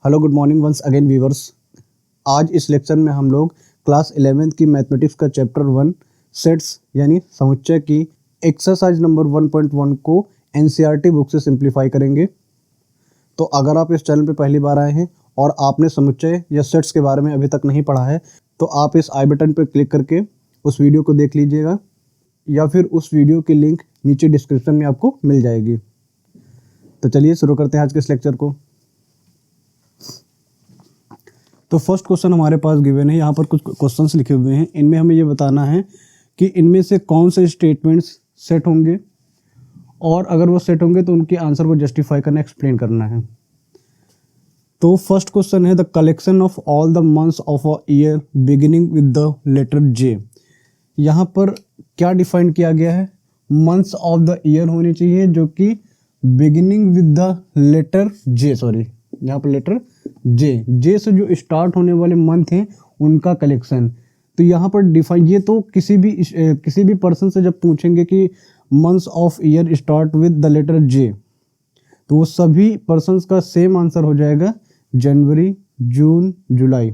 Hello good morning once again viewers. आज इस lecture में हम लोग क्लास 11th की मैथमेटिक्स का चैप्टर 1 सेट्स यानी समुच्चय की एक्सरसाइज नंबर 1.1 को एनसीईआरटी बुक से सिंप्लीफाई करेंगे। तो अगर आप इस चैनल पे पहली बार आए हैं और आपने समुच्चय या सेट्स के बारे में अभी तक नहीं पढ़ा है तो आप इस आई बटन पर क्लिक करके उस वीडियो को देख लीजिएगा या फिर उस वीडियो की लिंक नीचे डिस्क्रिप्शन में आपको मिल जाएगी। तो चलिए शुरू करते हैं आज के इस लेक्चर को। तो फर्स्ट क्वेश्चन हमारे पास गिवन है, यहाँ पर कुछ क्वेश्चंस लिखे हुए हैं। इनमें हमें ये बताना है कि इनमें से कौन से स्टेटमेंट्स सेट होंगे और अगर वो सेट होंगे तो उनके आंसर को जस्टिफाई करना, एक्सप्लेन करना है। तो फर्स्ट क्वेश्चन है the collection of all the months of a year beginning with the letter J. यहाँ पर क्या डिफाइन किया गया है? मंथ्स ऑफ द ईयर होने चाहिए जो कि beginning with the letter J, sorry यहाँ पर लेटर जे से जो स्टार्ट होने वाले मंथ हैं उनका कलेक्शन। तो यहाँ पर डिफाइन, ये तो किसी भी पर्सन से जब पूछेंगे कि months of year start with the letter J तो वो सभी पर्सन्स का सेम आंसर हो जाएगा जनवरी, जून, जुलाई।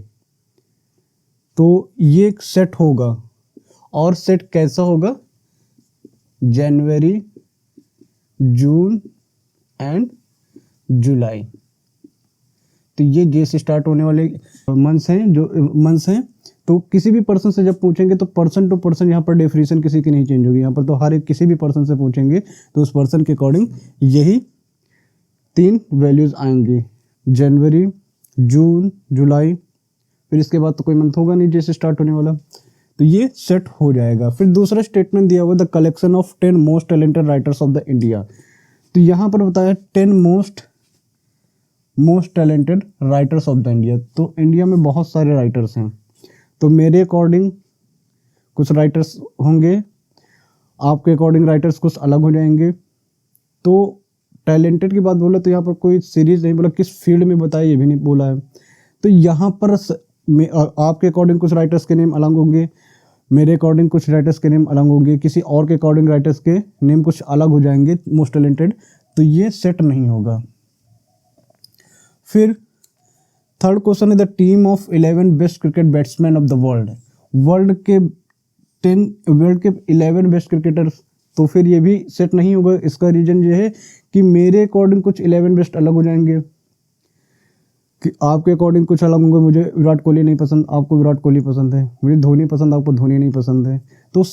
तो ये एक सेट होगा और सेट कैसा होगा? जनवरी, जून एंड जुलाई। तो ये जे से स्टार्ट होने वाले मंथ्स हैं तो किसी भी पर्सन से जब पूछेंगे तो पर्सन टू पर्सन यहाँ पर डेफिनेशन किसी की नहीं चेंज होगी। यहाँ पर तो हर एक किसी भी पर्सन से पूछेंगे तो उस पर्सन के अकॉर्डिंग यही 3 वैल्यूज आएंगी, जनवरी, जून, जुलाई। फिर इसके बाद तो कोई मंथ होगा नहीं जे से स्टार्ट होने वाला, तो ये सेट हो जाएगा। फिर दूसरा स्टेटमेंट दिया हुआ the collection of 10 most talented writers of the India. तो यहाँ पर बताया 10 most talented writers of the India. तो इंडिया में बहुत सारे राइटर्स हैं, तो मेरे अकॉर्डिंग कुछ राइटर्स होंगे, आपके अकॉर्डिंग राइटर्स कुछ अलग हो जाएंगे। तो टैलेंटेड की बात बोला तो यहाँ पर कोई सीरीज नहीं बोला, किस फील्ड में बताया ये भी नहीं बोला है। तो यहाँ पर आपके अकॉर्डिंग कुछ राइटर्स के नेम अलग होंगे, मेरे अकॉर्डिंग कुछ राइटर्स के नेम अलग होंगे, किसी और के अकॉर्डिंग राइटर्स के नेम कुछ अलग हो जाएंगे मोस्ट टैलेंटेड। तो ये सेट नहीं होगा। फिर थर्ड क्वेश्चन है the team of 11 best cricket batsman of the world के 11 बेस्ट क्रिकेटर्स। तो फिर ये भी सेट नहीं होगा। इसका रीजन ये है कि मेरे अकॉर्डिंग कुछ 11 बेस्ट अलग हो जाएंगे, कि आपके अकॉर्डिंग कुछ अलग होंगे। मुझे विराट कोहली नहीं पसंद, आपको विराट कोहली पसंद है, मुझे धोनी पसंद, आपको धोनी नहीं पसंद है। तो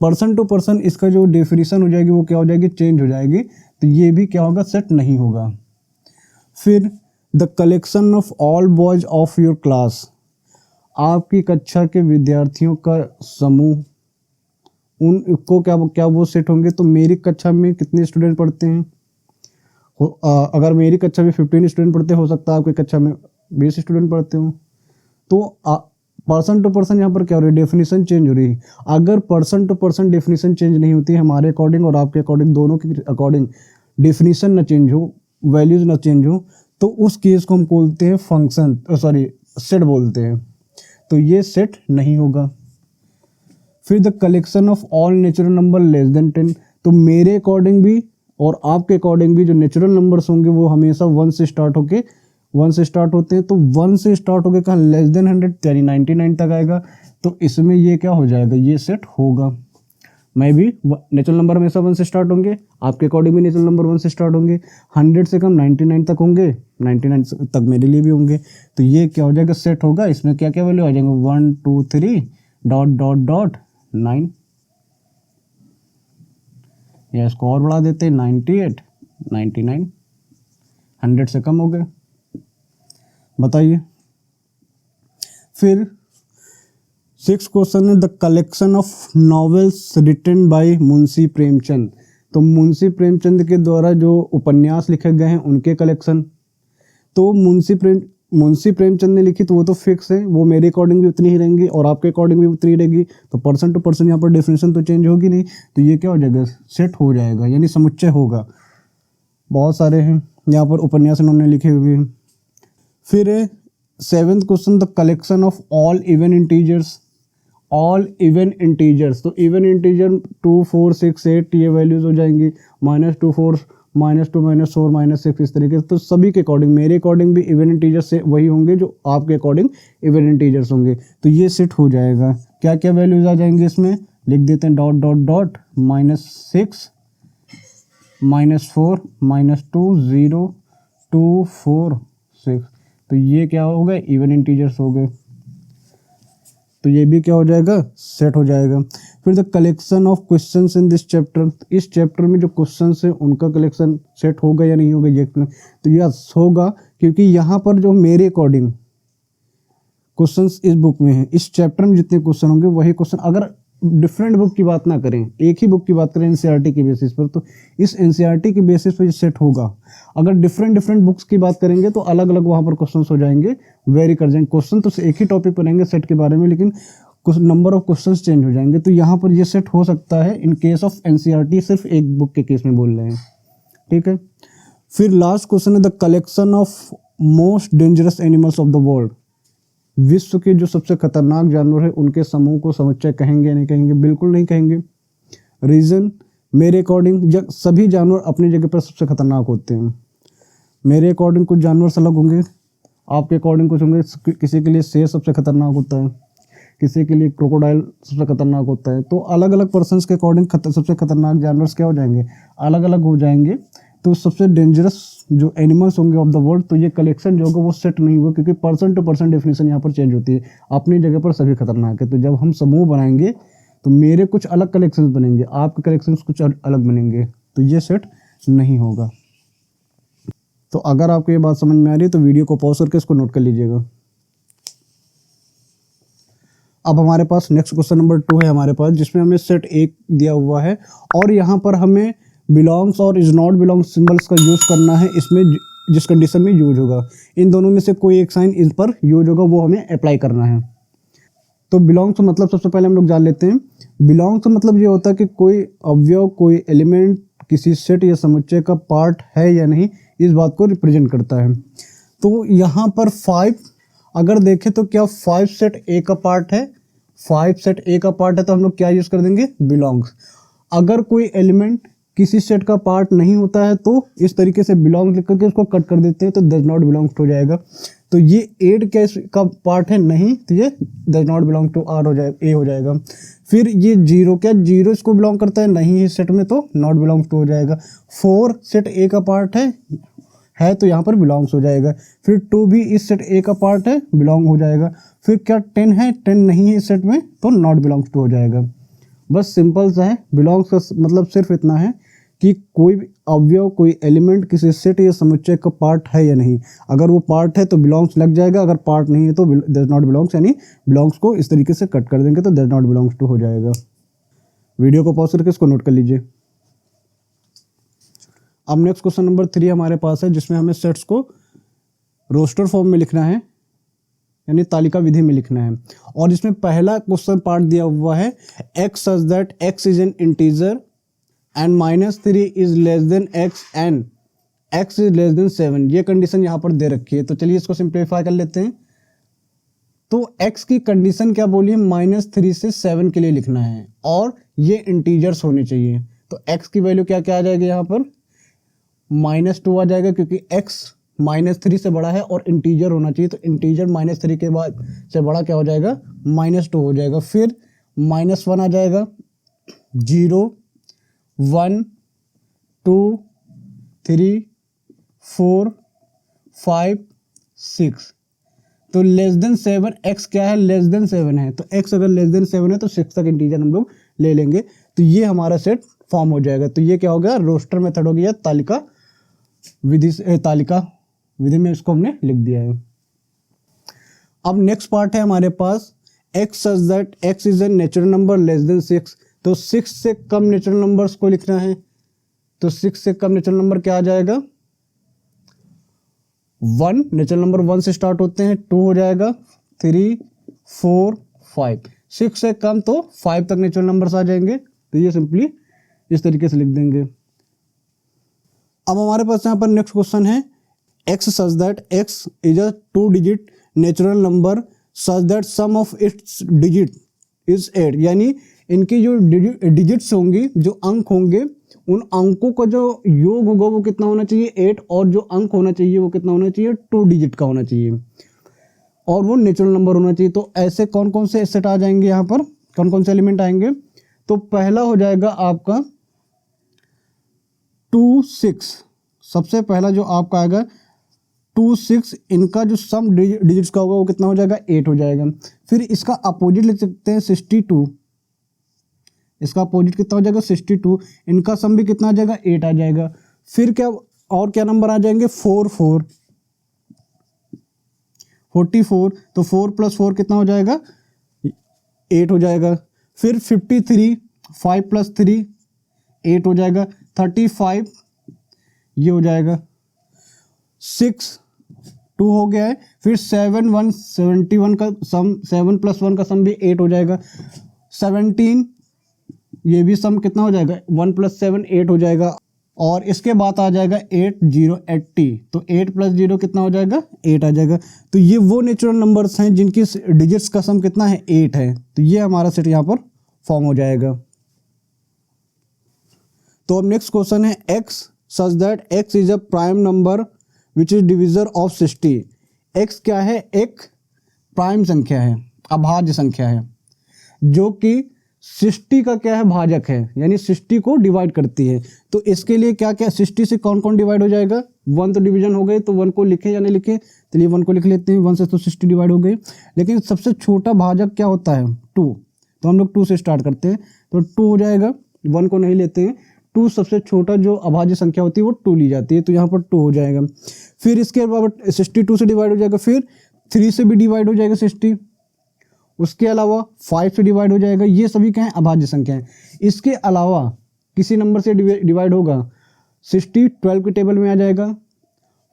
पर्सन टू पर्सन इसका जो डेफिनेशन हो जाएगी वो क्या हो जाएगी? चेंज हो जाएगी। तो ये भी क्या होगा? सेट नहीं होगा। फिर the collection of all boys of your class, आपकी कक्षा के विद्यार्थियों का समूह, उनको क्या वो सेट होंगे? तो मेरी कक्षा में कितने स्टूडेंट पढ़ते हैं? अगर मेरी कक्षा में 15 स्टूडेंट पढ़ते, हो सकता है आपकी कक्षा में 20 स्टूडेंट पढ़ते हो। तो पर्सन टू पर्सन यहाँ पर क्या हो रही है? डेफिनेशन चेंज हो रही है। अगर person to person definition change नहीं होती है, हमारे अकॉर्डिंग और आपके अकॉर्डिंग, दोनों के अकॉर्डिंग डेफिनेशन ना चेंज हो, वैल्यूज ना चेंज हो, तो उस केस को हम बोलते हैं सेट बोलते हैं। तो ये सेट नहीं होगा। फिर the collection of all natural number less than 10। तो मेरे अकॉर्डिंग भी और आपके अकॉर्डिंग भी जो नेचुरल नंबर्स होंगे वो हमेशा 1 से स्टार्ट होते हैं। तो 1 से स्टार्ट होकर कहाँ लेस देन 100 यानी 99 तक आएगा। तो इसमें ये क्या हो जाएगा? ये सेट होगा। मैं भी नेचुरल नंबर हमेशा 1 से स्टार्ट होंगे, आपके अकॉर्डिंग भी नेचुरल नंबर 1 से स्टार्ट होंगे। 100 से कम 99 तक होंगे, 99 तक मेरे लिए भी होंगे। तो ये क्या हो जाएगा? सेट होगा। इसमें क्या क्या वैल्यू आ जाएंगे? 1 2 3 ... 9। या इसको और बढ़ा देते हैं 98 99, 100 से कम हो गए। बताइए। फिर 6th क्वेश्चन है the collection of novels written by Munshi Premchand. तो मुंशी प्रेमचंद के द्वारा जो उपन्यास लिखे गए हैं उनके कलेक्शन। तो मुंशी प्रेमचंद ने लिखी तो वो तो फिक्स है, वो मेरे अकॉर्डिंग भी उतनी ही रहेंगी और आपके अकॉर्डिंग भी उतनी ही रहेगी। तो पर्सन टू पर्सन यहाँ पर डेफिनेशन तो चेंज होगी नहीं। तो ये क्या हो जाएगा? सेट हो जाएगा, यानी समुच्चय होगा। बहुत सारे हैं यहाँ पर उपन्यास इन्होंने लिखे हुए हैं। फिर 7th question the collection of all even integers. तो इवन इंटीजर 2 4 6 8 ये वैल्यूज हो जाएंगी। -2 4 -2 -4 -6 इस तरीके से। तो सभी के अकॉर्डिंग, मेरे अकॉर्डिंग भी इवन इंटीजर से वही होंगे जो आपके अकॉर्डिंग इवन इंटीजर्स होंगे। तो ये सेट हो जाएगा। क्या क्या वैल्यूज आ जाएंगे इसमें, लिख देते हैं डॉट डॉट डॉट -6 -4 -2 0 2 4 6। तो ये क्या हो गए, इवन इंटीजर्स हो गए। तो ये भी क्या हो जाएगा, सेट हो जाएगा। फिर the collection of questions in this chapter, इस चैप्टर में जो क्वेश्चंस है उनका कलेक्शन सेट होगा या नहीं होगा ये। तो यस होगा, क्योंकि यहाँ पर जो मेरे अकॉर्डिंग क्वेश्चंस इस बुक में है, इस चैप्टर में जितने क्वेश्चन होंगे वही क्वेश्चन, अगर डिफरेंट बुक की बात ना करें, एक ही बुक की बात करें एनसीईआरटी के बेसिस पर, तो इस एनसीईआरटी के बेसिस पर सेट होगा। अगर डिफरेंट बुक्स की बात करेंगे तो अलग अलग वहाँ पर क्वेश्चंस हो जाएंगे, वेरी कर जाएंगे। क्वेश्चन तो एक ही टॉपिक पर रहेंगे सेट के बारे में, लेकिन कुछ नंबर ऑफ क्वेश्चंस चेंज हो जाएंगे। तो यहाँ पर ये सेट हो सकता है इन केस ऑफ एनसीईआरटी, सिर्फ एक बुक के केस में बोल रहे हैं, ठीक है। फिर लास्ट क्वेश्चन है the collection of most dangerous animals of the world, विश्व के जो सबसे खतरनाक जानवर है उनके समूह को समुच्चय कहेंगे या नहीं कहेंगे, बिल्कुल नहीं कहेंगे। रीजन, मेरे अकॉर्डिंग सभी जानवर अपनी जगह पर सबसे खतरनाक होते हैं। मेरे अकॉर्डिंग कुछ जानवर अलग होंगे, आपके अकॉर्डिंग कुछ होंगे। किसी के लिए शेर सबसे खतरनाक होता है, किसी के लिए क्रोकोडाइल सबसे खतरनाक होता है। तो अलग अलग पर्सन्स के अकॉर्डिंग सबसे खतरनाक जानवर क्या हो जाएंगे, अलग अलग हो जाएंगे। तो सबसे डेंजरस जो एनिमल्स होंगे ऑफ द वर्ल्ड, तो ये कलेक्शन जो होगा वो सेट नहीं होगा, क्योंकि पर्सन टू पर्सन डेफिनेशन यहाँ पर चेंज होती है। अपनी जगह पर सभी खतरनाक है। तो जब हम समूह बनाएंगे तो मेरे कुछ अलग कलेक्शंस बनेंगे, आपके कलेक्शंस कुछ अलग बनेंगे, तो ये सेट नहीं होगा। तो अगर आपको ये बात समझ में आ रही है तो वीडियो को पॉज करके इसको नोट कर लीजिएगा। अब हमारे पास नेक्स्ट क्वेश्चन नंबर 2 है हमारे पास, जिसमें हमें सेट 1 दिया हुआ है और यहाँ पर हमें बिलोंग्स और इज नॉट बिलोंग्स सिंबल्स का यूज़ करना है। इसमें जिस कंडीशन में यूज होगा, इन दोनों में से कोई एक साइन इस पर यूज होगा, वो हमें अप्लाई करना है। तो बिलोंग्स मतलब सबसे पहले हम लोग जान लेते हैं। बिलोंग्स मतलब ये होता है कि कोई अवयव, कोई एलिमेंट किसी सेट या समुच्चय का पार्ट है या नहीं, इस बात को रिप्रेजेंट करता है। तो यहाँ पर 5 अगर देखें तो क्या 5 सेट ए का पार्ट है, 5 सेट ए का पार्ट है, तो हम लोग क्या यूज़ कर देंगे, बिलोंग्स। अगर कोई एलिमेंट किसी सेट का पार्ट नहीं होता है तो इस तरीके से बिलोंग लिख करके उसको कट कर देते हैं, तो डज नॉट बिलोंग्स हो जाएगा। तो ये 8 का पार्ट है नहीं, तो ये does not belong to R हो जाएगा, ए हो जाएगा। फिर ये 0, क्या 0 इसको बिलोंग करता है, नहीं इस सेट में, तो नॉट बिलोंग टू हो जाएगा। 4 सेट ए का पार्ट है तो यहाँ पर बिलोंग्स हो जाएगा। फिर 2 भी इस सेट ए का पार्ट है, बिलोंग हो जाएगा। फिर क्या 10 है, 10 नहीं है इस सेट में, तो नॉट बिलोंग्स टू हो जाएगा। बस सिंपल सा है। बिलोंग्स का मतलब सिर्फ इतना है कि कोई भी अवयव, कोई एलिमेंट किसी सेट या समुच्चय का पार्ट है या नहीं। अगर वो पार्ट है तो बिलोंग्स लग जाएगा, अगर पार्ट नहीं है तो डज नॉट बिलोंग्स, यानी बिलोंग्स को इस तरीके से कट कर देंगे तो डज नॉट बिलोंग्स टू हो जाएगा। वीडियो को पॉज करके इसको नोट कर लीजिए। अब नेक्स्ट क्वेश्चन नंबर 3 हमारे पास है, जिसमें हमें सेट्स को रोस्टर फॉर्म में लिखना है, यानी तालिका विधि में लिखना है। और इसमें पहला क्वेश्चन पार्ट दिया हुआ है, x such that x is an integer and -3 is less than x and x is less than 7। ये कंडीशन यहाँ पर दे रखी है। तो चलिए इसको सिंप्लीफाई कर लेते हैं। तो x की कंडीशन क्या बोली है, -3 से 7 के लिए लिखना है और ये इंटीजर्स होने चाहिए। तो x की वैल्यू क्या क्या आ जाएगी, यहाँ पर -2 आ जाएगा, क्योंकि x -3 से बड़ा है और इंटीजर होना चाहिए। तो इंटीजर -3 के बाद से बड़ा क्या हो जाएगा, -2 हो जाएगा। फिर -1 आ जाएगा, 0 1 2 3 4 5 6। तो लेस देन 7, x क्या है, लेस देन 7 है। तो x अगर लेस देन 7 है तो 6 तक इंटीजर हम लोग ले लेंगे। तो ये हमारा सेट फॉर्म हो जाएगा। तो ये क्या हो गया, रोस्टर मेथड हो गया, तालिका विधि में इसको हमने लिख दिया है। अब नेक्स्ट पार्ट है हमारे पास, x such that x is a natural number less than 6। तो 6 से कम नेचुरल नंबर्स को लिखना है। तो 6 से कम नेचुरल नंबर क्या आ जाएगा, 1, नेचुरल नंबर 1 से स्टार्ट होते हैं, 2 हो जाएगा, 3 4 5। 6 से कम तो 5 तक नेचुरल नंबर्स आ जाएंगे। तो ये सिंपली इस तरीके से लिख देंगे। अब हमारे पास यहाँ पर नेक्स्ट क्वेश्चन है, x such that x is a 2 digit natural number such that sum of its digit is 8। यानी इनकी जो डिजिट्स होंगी, जो अंक होंगे, उन अंकों का जो योग होगा वो कितना होना चाहिए 8, और जो अंक होना चाहिए वो कितना होना चाहिए 2 डिजिट का होना चाहिए, और वो नेचुरल नंबर होना चाहिए। तो ऐसे कौन कौन से सेट आ जाएंगे यहाँ पर, कौन कौन से एलिमेंट आएंगे? तो पहला हो जाएगा आपका 2 6, सबसे पहला जो आपका आएगा 2 6, इनका जो सम डिजिट्स का होगा वो कितना हो जाएगा 8 हो जाएगा। फिर इसका अपोजिट लिख सकते हैं 62, इसका अपोजिट कितना हो जाएगा 62, इनका सम भी कितना आ जाएगा 8 आ जाएगा। फिर क्या और क्या नंबर आ जाएंगे 4 4 44, तो 4 + 4 कितना हो जाएगा 8 हो जाएगा। फिर 53, 5 + 3 8 हो जाएगा। 35 ये हो जाएगा। 6 2 हो गया है। फिर 7 1 71 का सम, 7 + 1 का सम भी 8 हो जाएगा। 17 ये भी सम कितना हो जाएगा 1 + 7 8 हो जाएगा। और इसके बाद आ जाएगा 8 0 80, तो 8 + 0 कितना हो जाएगा 8 आ जाएगा। तो ये वो नेचुरल नंबर्स हैं जिनकी डिजिट्स का सम कितना है 8 है। तो ये हमारा सेट यहाँ पर फॉर्म हो जाएगा। तो अब नेक्स्ट क्वेश्चन है x such that x is a prime number which is divisor of 60। x क्या है? एक प्राइम संख्या है, अभाज्य संख्या है, जो कि 60 का क्या है भाजक है, यानी 60 को डिवाइड करती है। तो इसके लिए क्या क्या 60 से कौन कौन डिवाइड हो जाएगा? 1 तो डिवीजन हो गए, तो 1 को लिखे या नहीं लिखे? चलिए 1 को लिख लेते हैं, 1 से तो 60 डिवाइड हो गई। लेकिन सबसे छोटा भाजक क्या होता है 2, तो हम लोग 2 से स्टार्ट करते हैं, तो 2 हो जाएगा। 1 को नहीं लेते हैं, 2 सबसे छोटा जो अभाज्य संख्या होती है वो 2 ली जाती है, तो यहाँ पर 2 हो जाएगा। फिर इसके बाद 62 से डिवाइड हो जाएगा, फिर 3 से भी डिवाइड हो जाएगा 60, उसके अलावा 5 से डिवाइड हो जाएगा। ये सभी क्या है अभाज्य संख्या है। इसके अलावा किसी नंबर से डिवाइड होगा 60 12 के टेबल में आ जाएगा,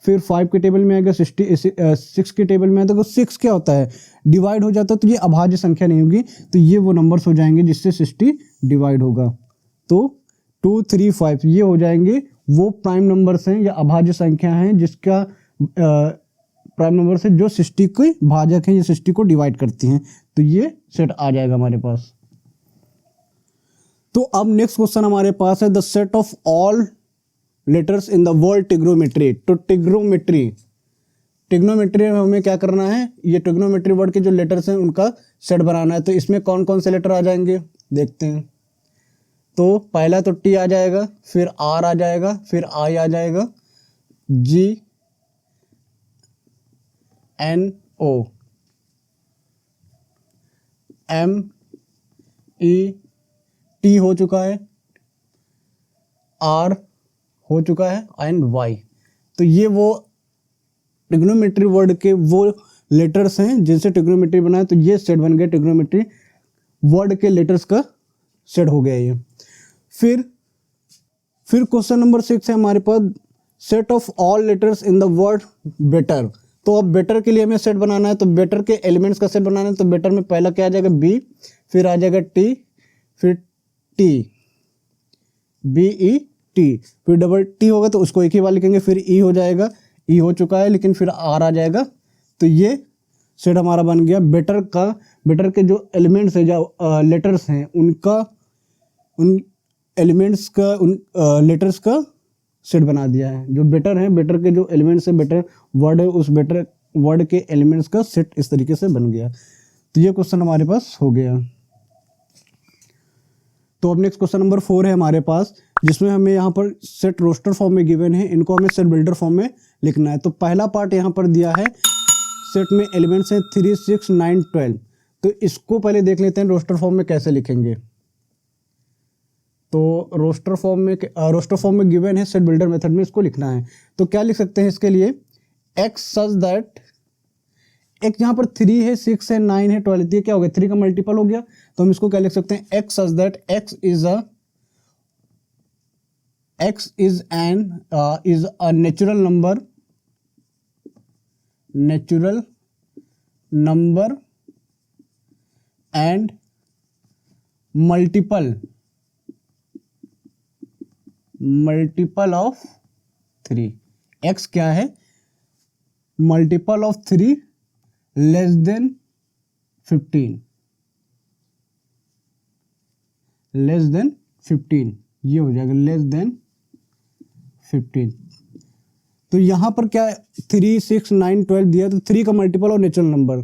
फिर 5 के टेबल में आएगा, 6 के टेबल में आएगा। तो 6 क्या होता है डिवाइड हो जाता है, तो ये अभाज्य संख्या नहीं होगी, तो ये वो नंबर्स हो जाएंगे जिससे 60 डिवाइड होगा। तो 2 3 5 ये हो जाएंगे वो प्राइम नंबर्स हैं या अभाज्य संख्या हैं जिसका प्राइम नंबर से जो 60 के भाजक हैं, ये 60 को डिवाइड करती हैं। तो ये सेट आ जाएगा हमारे पास। तो अब नेक्स्ट क्वेश्चन हमारे पास है the set of all letters in the word trigonometry. तो ट्रिग्नोमेट्री में हमें क्या करना है, ये ट्रिग्नोमेट्री वर्ड के जो लेटर्स हैं उनका सेट बनाना है। तो इसमें कौन कौन से लेटर आ जाएंगे देखते हैं। तो पहला तो टी आ जाएगा, फिर आर आ जाएगा, फिर आई आ जाएगा, G N O, M E T हो चुका है, आर हो चुका है, एंड वाई। तो ये वो ट्रिग्नोमेट्री वर्ड के वो लेटर्स हैं जिनसे ट्रिग्नोमेट्री बना है। तो ये सेट बन गया ट्रिग्नोमेट्री वर्ड के लेटर्स का सेट हो गया ये। फिर क्वेश्चन नंबर 6 है हमारे पास set of all letters in the word better. तो अब बेटर के लिए हमें सेट बनाना है, तो बेटर के एलिमेंट्स का सेट बनाना है। तो बेटर में पहला क्या आ जाएगा बी, फिर आ जाएगा टी, फिर टी बी ई टी, फिर डबल टी होगा तो उसको एक ही बार लिखेंगे, फिर ई हो जाएगा, ई हो चुका है, लेकिन फिर आर आ जाएगा। तो ये सेट हमारा बन गया बेटर का। बेटर के जो एलिमेंट्स है जो लेटर्स हैं उनका, उन एलिमेंट्स का, उन लेटर्स का सेट बना दिया है। जो बेटर है, बेटर के जो एलिमेंट्स है, बेटर वर्ड है, उस बेटर वर्ड के एलिमेंट्स का सेट इस तरीके से बन गया। तो ये क्वेश्चन हमारे पास हो गया। तो अब नेक्स्ट क्वेश्चन नंबर 4 है हमारे पास, जिसमें हमें यहाँ पर सेट रोस्टर फॉर्म में गिवन है, इनको हमें सेट बिल्डर फॉर्म में लिखना है। तो पहला पार्ट यहाँ पर दिया है, सेट में एलिमेंट्स हैं 3 6 9 12। तो इसको पहले देख लेते हैं रोस्टर फॉर्म में कैसे लिखेंगे। तो रोस्टर फॉर्म में गिवन है, सेट बिल्डर मेथड में इसको लिखना है। तो क्या लिख सकते हैं इसके लिए, x सच दैट, एक यहाँ पर 3 है, 6 है, 9 है, 12 है, क्या हो गया 3 का मल्टीपल हो गया। तो हम इसको क्या लिख सकते हैं, x such that x is a natural number and multiple of 3। x क्या है, मल्टीपल ऑफ 3 लेस देन 15, ये हो जाएगा लेस देन 15। तो यहाँ पर क्या 3, 6, 9, 12 दिया, तो 3 का मल्टीपल और नेचुरल नंबर,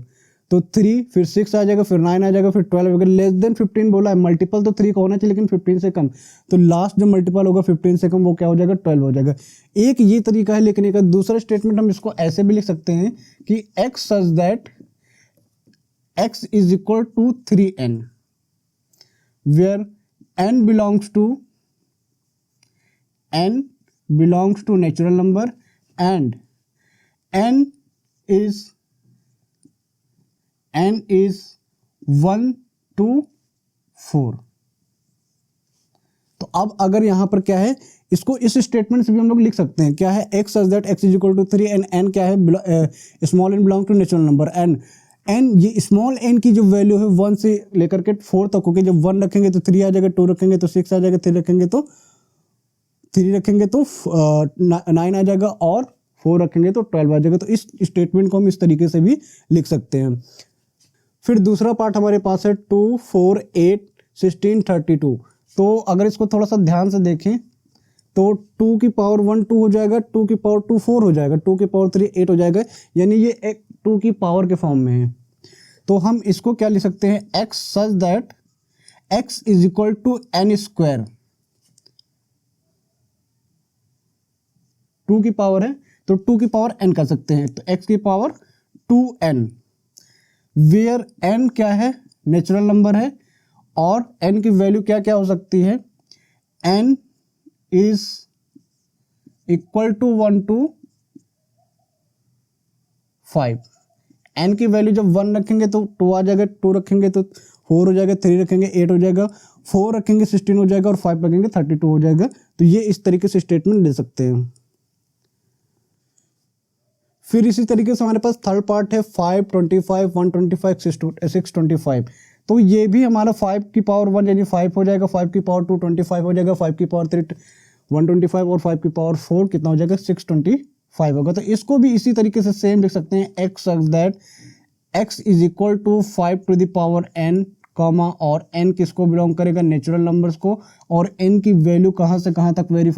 तो 3 फिर 6 आ जाएगा, फिर 9 आ जाएगा, फिर 12 होगा। लेस देन 15 बोला है, मल्टीपल तो 3 का होना चाहिए लेकिन 15 से कम, तो लास्ट जो मल्टीपल होगा 15 से कम वो क्या हो जाएगा 12 हो जाएगा। एक ये तरीका है लिखने का। दूसरा स्टेटमेंट हम इसको ऐसे भी लिख सकते हैं कि x such that x is equal to 3n where n belongs to natural number and n is 1 to 4। तो अब अगर यहां पर क्या है, इसको इस स्टेटमेंट से भी हम लोग लिख सकते हैं, क्या है x such that x is equal to 3 and n क्या है, small n belong to natural number, and n ये स्मॉल n की जो वैल्यू है 1 से लेकर के 4 तक होगी। जब 1 रखेंगे तो 3 आ जाएगा, 2 रखेंगे तो 6 आ जाएगा, 3 रखेंगे तो 9 आ जाएगा, और 4 रखेंगे तो 12 आ जाएगा। तो इस स्टेटमेंट को हम इस तरीके से भी लिख सकते हैं। फिर दूसरा पार्ट हमारे पास है 2, 4, 8, 16, 32। तो अगर इसको थोड़ा सा ध्यान से देखें तो 2 की पावर 1 2 हो जाएगा, 2 की पावर 2 4 हो जाएगा, 2 की पावर 3 8 हो जाएगा, यानी ये एक 2 की पावर के फॉर्म में है। तो हम इसको क्या लिख सकते हैं, x such that x is equal to n square. 2 की पावर है तो 2 की पावर n कर सकते हैं, तो x की पावर 2n, वेयर n क्या है, नेचुरल नंबर है, और n की वैल्यू क्या क्या हो सकती है, n is equal to 1 to 5। n की वैल्यू जब 1 रखेंगे तो 2 आ जाएगा, 2 रखेंगे तो 4 हो जाएगा, 3 रखेंगे 8 हो जाएगा, 4 रखेंगे 16 हो जाएगा, और 5 रखेंगे 32 हो जाएगा। तो ये इस तरीके से स्टेटमेंट दे सकते हैं। फिर इसी तरीके से हमारे पास थर्ड पार्ट है 5, 25, 125, 625। तो ये भी हमारा 5 की पावर 1 यानी 5 हो जाएगा, 5 की पावर 2 25 हो जाएगा, 5 की पावर 3 125, और 5 की पावर 4 कितना हो जाएगा 625 होगा। तो इसको भी इसी तरीके से सेम लिख सकते हैं, x such that x is equal to 5 to the power n comma, और n किसको बिलोंग करेगा, नेचुरल नंबर्स को, और n की वैल्यू कहाँ से कहाँ तक वेरी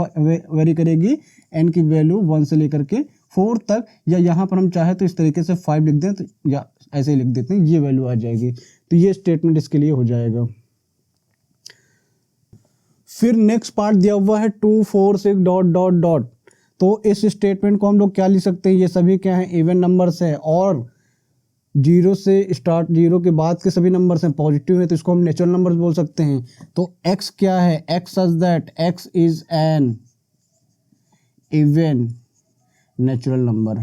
करेगी, n की वैल्यू 1 से लेकर के 4 तक, या यहाँ पर हम चाहे तो इस तरीके से 5 लिख दें, तो या ऐसे ही लिख देते हैं, ये वैल्यू आ जाएगी। तो ये स्टेटमेंट इसके लिए हो जाएगा। फिर नेक्स्ट पार्ट दिया हुआ है 2, 4, 6 डॉट डॉट डॉट। तो इस स्टेटमेंट को हम लोग क्या लिख सकते हैं, ये सभी क्या हैं, इवन नंबर्स है, और 0 से स्टार्ट, 0 के बाद के सभी नंबर्स हैं, पॉजिटिव है, तो इसको हम नेचुरल नंबर्स बोल सकते हैं। तो x क्या है, x such that x is an even natural number,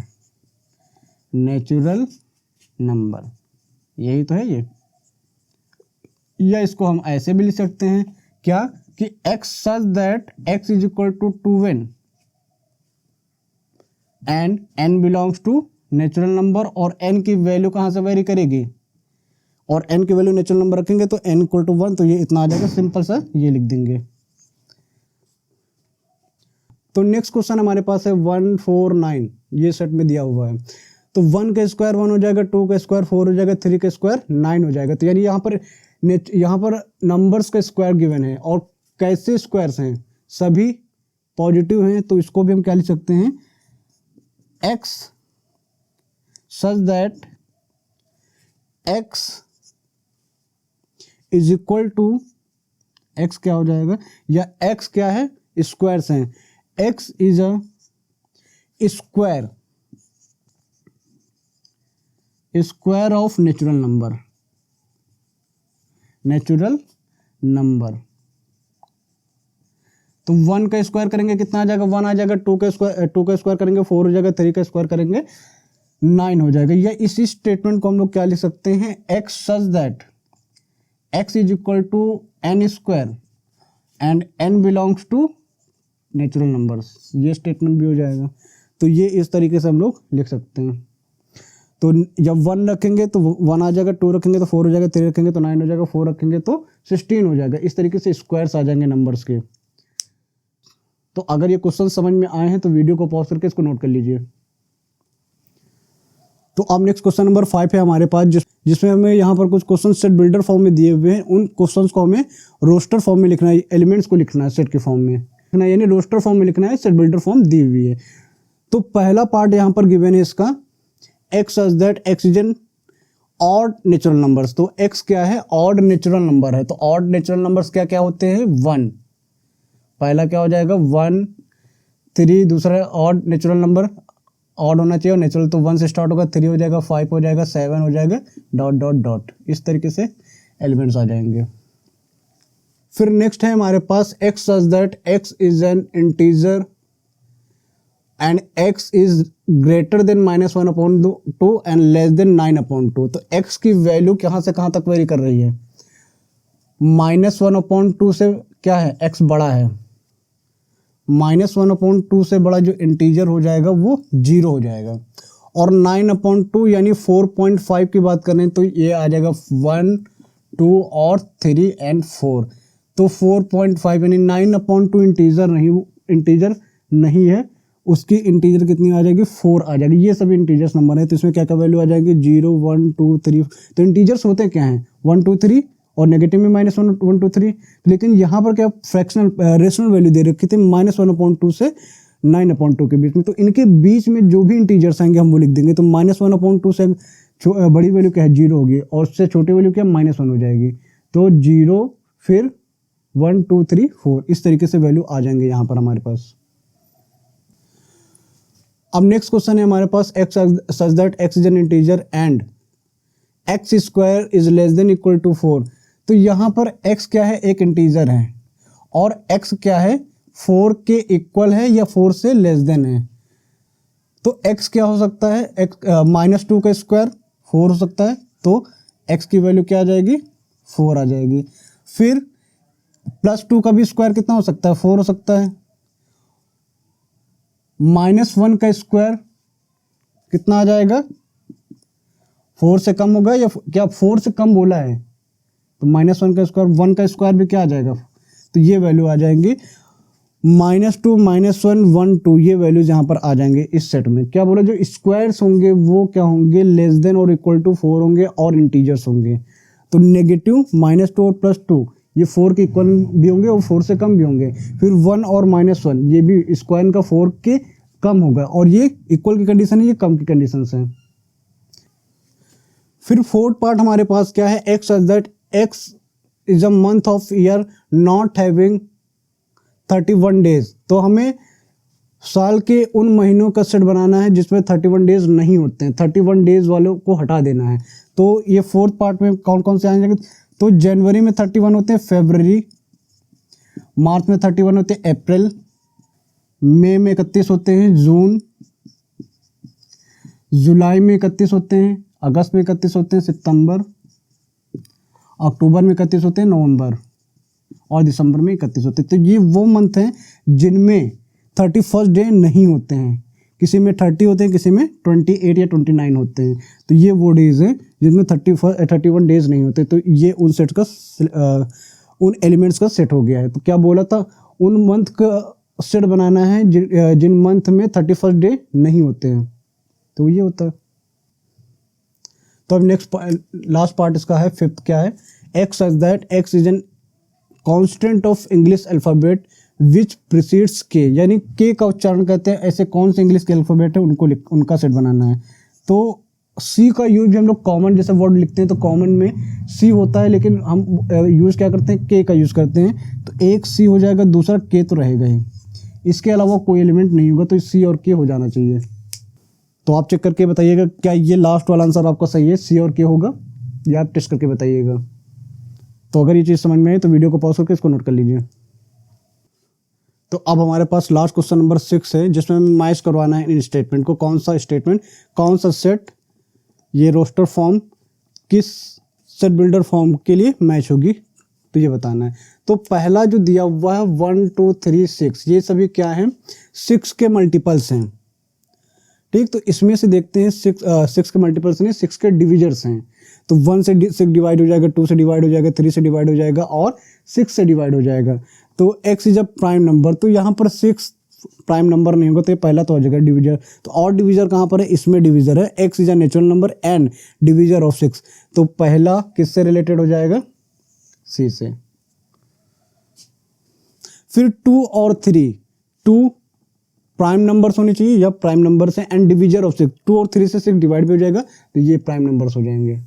यही तो है ये। या इसको हम ऐसे भी लिख सकते हैं, क्या कि x such that x is equal to 2n and n belongs to natural number, और n की वैल्यू कहाँ से वेरी करेगी, और n की वैल्यू नेचुरल नंबर रखेंगे तो n इक्वल टू 1, तो ये इतना आ जाएगा, सिंपल सा ये लिख देंगे। तो नेक्स्ट क्वेश्चन हमारे पास है 1, 4, 9, ये सेट में दिया हुआ है। तो 1 का स्क्वायर 1 हो जाएगा, 2 का स्क्वायर 4 हो जाएगा, 3 का स्क्वायर 9 हो जाएगा। तो यानी यहाँ पर नंबर्स का स्क्वायर गिवन है, और कैसे स्क्वायर्स हैं, सभी पॉजिटिव हैं, तो इसको भी हम क्या लिख सकते हैं, x such that x is equal to, x क्या हो जाएगा, या x क्या है, स्क्वायर्स हैं, x is a square of natural number. तो 1 का स्क्वायर करेंगे कितना आ जाएगा, 1 आ जाएगा, 2 का स्क्वायर करेंगे 4 हो जाएगा, 3 का स्क्वायर करेंगे 9 हो जाएगा। या इसी स्टेटमेंट को हम लोग क्या लिख सकते हैं, x such that x is equal to n square and n belongs to natural numbers, ये स्टेटमेंट भी हो जाएगा। तो ये इस तरीके से हम लोग लिख सकते हैं। तो जब 1 रखेंगे तो 1 आ जाएगा, 2 रखेंगे तो 4 हो जाएगा, 3 रखेंगे तो 9 हो जाएगा, 4 रखेंगे तो 16 हो जाएगा। इस तरीके से स्क्वायर्स आ जाएंगे नंबर्स के। तो अगर ये क्वेश्चन समझ में आए हैं तो वीडियो को पॉज करके इसको नोट कर लीजिए। तो अब नेक्स्ट क्वेश्चन नंबर 5 है हमारे पास, जिसमें हमें यहाँ पर कुछ क्वेश्चन सेट बिल्डर फॉर्म में दिए हुए हैं। उन क्वेश्चंस को हमें रोस्टर फॉर्म में लिखना है, एलिमेंट्स को लिखना है सेट के फॉर्म में लिखना है, यानी रोस्टर फॉर्म में लिखना है, सेट बिल्डर फॉर्म दी हुई है। तो पहला पार्ट यहाँ पर गिवन है इसका, x such that X is N odd natural numbers. तो एक्स क्या है, ऑड नेचुरल नंबर है। तो ऑड नेचुरल नंबर्स क्या क्या होते हैं, 1, पहला क्या हो जाएगा 1, 3, दूसरा ऑड नेचुरल नंबर ऑड होना चाहिए और नेचुरल तो 1 से स्टार्ट होगा, 3 हो जाएगा, 5 हो जाएगा, 7 हो जाएगा, डॉट डॉट डॉट, इस तरीके से एलिमेंट्स आ जाएंगे। फिर नेक्स्ट है हमारे पास X such that X is an integer and X is greater than -1/2 and less than 9/2। तो एक्स की वैल्यू कहाँ से कहाँ तक वेरी कर रही है, -1/2 से क्या है, एक्स बड़ा है, -1/2 से बड़ा जो इंटीजर हो जाएगा वो 0 हो जाएगा। और 9/2 यानी 4.5 की बात करें तो ये आ जाएगा 1, 2 और 3 एंड 4। तो 4.5 यानी 9/2 इंटीजर नहीं है, उसकी इंटीजर कितनी आ जाएगी, 4 आ जाएगी। ये सभी इंटीजर्स नंबर है, तो इसमें क्या क्या वैल्यू आ जाएगी, 0, 1, 2, 3। तो इंटीजर्स होते क्या हैं, 1, 2, 3 और नेगेटिव में -1, 1, 2, 3। लेकिन यहाँ पर क्या फ्रैक्शनल रेशनल वैल्यू दे रखी थी -1/2 से 9/2 के बीच में। तो इनके बीच में जो भी इंटीजर्स आएंगे हम वो लिख देंगे। तो -1/2 से बड़ी वैल्यू क्या है, 0 होगी, और उससे छोटी वैल्यू क्या -1 हो जाएगी। तो 0 फिर 1, 2, 3, 4 इस तरीके से वैल्यू आ जाएंगे यहाँ पर हमारे पास। अब नेक्स्ट क्वेश्चन है हमारे पास, X such that X is an integer and X square is less than equal to 4। तो यहाँ पर x क्या है, एक इंटीजर है, और x क्या है, 4 के इक्वल है या 4 से लेस देन है। तो x क्या हो सकता है, -2 का स्क्वायर 4 हो सकता है, तो x की वैल्यू क्या आ जाएगी, 4 आ जाएगी। फिर +2 का भी स्क्वायर कितना हो सकता है, 4 हो सकता है। -1 का स्क्वायर कितना आ जाएगा, 4 से कम होगा या क्या 4 से कम बोला है, तो -1 का स्क्वायर, 1 का स्क्वायर भी क्या आ जाएगा, तो ये वैल्यू आ जाएंगी -2, -1, 1, 2, ये वैल्यूज यहाँ पर आ जाएंगे इस सेट में। क्या बोला, जो स्क्वायर्स होंगे वो क्या होंगे, लेस देन और इक्वल टू 4 होंगे और इंटीजर्स होंगे। तो नेगेटिव -2 और +2 ये 4 के इक्वल भी होंगे और 4 से कम भी होंगे। फिर 1 और -1 ये भी स्क्वायर का 4 के कम होगा, और ये इक्वल की कंडीशन है, ये कम की कंडीशन है। फिर फोर्थ पार्ट हमारे पास क्या है, x such that X is a month of year not having 31 days. तो हमें साल के उन महीनों का सेट बनाना है जिसमें 31 डेज नहीं होते हैं, 31 डेज वालों को हटा देना है। तो ये फोर्थ पार्ट में कौन कौन से आएंगे, तो जनवरी में 31 होते हैं, फरवरी, मार्च में 31 होते हैं, अप्रैल, मई में 31 होते हैं, जून, जुलाई में 31 होते हैं, अगस्त में 31 होते हैं, सितंबर, अक्टूबर में 31 होते हैं, नवंबर और दिसंबर में 31 होते हैं। तो ये वो मंथ हैं जिनमें 31 डे नहीं होते हैं, किसी में 30 होते हैं, किसी में 28 या 29 होते हैं। तो ये वो डेज हैं जिनमें 31 डेज नहीं होते। तो ये उन सेट का उन एलिमेंट्स का सेट हो गया है। तो क्या बोला था, उन मंथ का सेट बनाना है जिन मंथ में 31 डे नहीं होते हैं, तो ये होता है। तो अब नेक्स्ट लास्ट पार्ट इसका है, फिफ्थ क्या है, x such that X is N constant of English alphabet which precedes के, यानी के का उच्चारण करते हैं ऐसे कौन से इंग्लिश के अल्फ़ाबेट है उनका सेट बनाना है। तो सी का यूज भी हम लोग कॉमन जैसे वर्ड लिखते हैं तो कॉमन में सी होता है, लेकिन हम यूज़ क्या करते हैं, के का यूज़ करते हैं। तो एक सी हो जाएगा, दूसरा के तो रहेगा ही, इसके अलावा कोई एलिमेंट नहीं होगा, तो सी और के हो जाना चाहिए। तो आप चेक करके बताइएगा क्या ये लास्ट वाला आंसर आपका सही है, सी और के होगा, या आप टेस्ट करके बताइएगा। तो अगर ये चीज़ समझ में आई तो वीडियो को पॉज करके इसको नोट कर लीजिए। तो अब हमारे पास लास्ट क्वेश्चन नंबर 6 है, जिसमें मैच करवाना है इन स्टेटमेंट को, कौन सा स्टेटमेंट, कौन सा सेट ये रोस्टर फॉर्म किस सेट बिल्डर फॉर्म के लिए मैच होगी, तो ये बताना है। तो पहला जो दिया हुआ है 1, 2, 3, 6, ये सभी क्या है, 6 के मल्टीपल्स हैं, ठीक। तो इसमें से देखते हैं 6 के मल्टीपल्स नहीं, 6 के डिविजर्स हैं। तो 1 से 6 डिवाइड हो जाएगा, 2 से डिवाइड हो जाएगा, 3 से डिवाइड हो जाएगा और 6 से डिवाइड हो जाएगा। तो x is a prime number, तो यहाँ पर 6 प्राइम नंबर नहीं होगा तो ये पहला तो हो जाएगा डिविजर। तो ऑड डिविजर कहाँ पर है, इसमें डिविजर है, x is a natural number and divisor of 6। तो पहला किससे रिलेटेड हो जाएगा, सी से। फिर 2 और 3, 2 प्राइम नंबर्स होने चाहिए या प्राइम नंबर्स हैं एंड डिविजर ऑफ 6, 2 और 3 से 6 डिवाइड भी हो जाएगा तो ये प्राइम नंबर्स हो जाएंगे।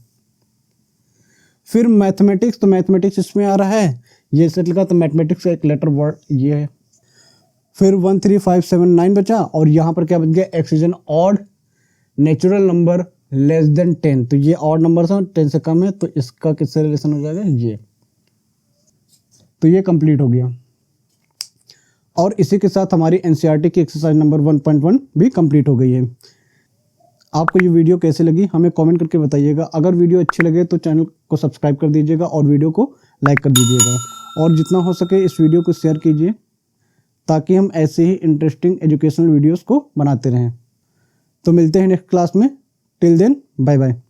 फिर मैथमेटिक्स, तो मैथमेटिक्स इसमें आ रहा है, ये सेट लगा तो मैथमेटिक्स का एक लेटर वर्ड ये है। फिर 1 3 5 7 9 बचा और यहाँ पर क्या बच गया, x is N odd natural number less than 10। तो ये ऑड नंबर है, 10 से कम है, तो इसका किससे रिलेशन हो जाएगा, ये। तो ये कंप्लीट हो गया और इसी के साथ हमारी एनसीईआरटी की एक्सरसाइज नंबर 1.1 भी कंप्लीट हो गई है। आपको ये वीडियो कैसे लगी हमें कमेंट करके बताइएगा। अगर वीडियो अच्छी लगे तो चैनल को सब्सक्राइब कर दीजिएगा और वीडियो को लाइक कर दीजिएगा और जितना हो सके इस वीडियो को शेयर कीजिए ताकि हम ऐसे ही इंटरेस्टिंग एजुकेशनल वीडियोस को बनाते रहें। तो मिलते हैं नेक्स्ट क्लास में, टिल देन बाय बाय।